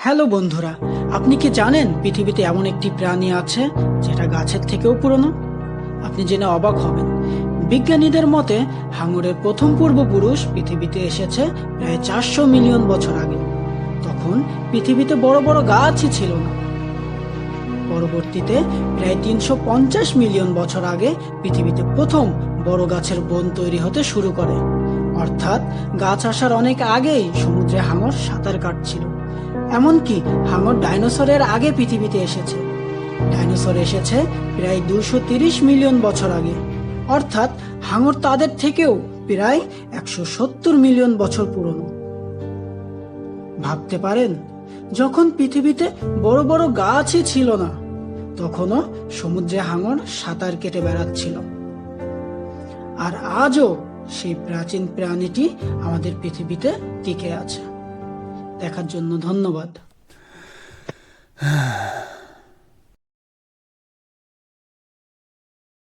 Hello বন্ধুরা, আপনি কি জানেন পৃথিবীতে এমন একটি প্রাণী আছে যেটা গাছের থেকেও পুরনো? আপনি জেনে অবাক হবেন। বিজ্ঞানীদের মতে হাঙরের প্রথম পূর্বপুরুষ পৃথিবীতে এসেছে প্রায় 400 মিলিয়ন বছর আগে। তখন পৃথিবীতে বড় বড় গাছই ছিল না। পরবর্তীতে প্রায় 350 মিলিয়ন বছর আগে পৃথিবীতে প্রথম বড় গাছের বন তৈরি হতে শুরু করে। অর্থাৎ গাছ আসার অনেক আগেই সমুদ্রে হাঙর সাঁতার কাটছিল। এমনকি হাঙর ডাইনোসরের আগে পৃথিবীতে এসেছে। ডাইনোসর এসেছে প্রায় 230 মিলিয়ন বছর আগে। অর্থাৎ হাঙর তাদের থেকেও প্রায় 170 মিলিয়ন বছর পুরনো। ভাবতে পারেন, যখন পৃথিবীতে বড় বড় গাছই ছিল না, তখনও সমুদ্রে হাঙর সাঁতার কেটে বেড়াচ্ছিল। আর আজও সেই প্রাচীন প্রাণীটি আমাদের পৃথিবীতে টিকে আছে। দেখার জন্য ধন্যবাদ।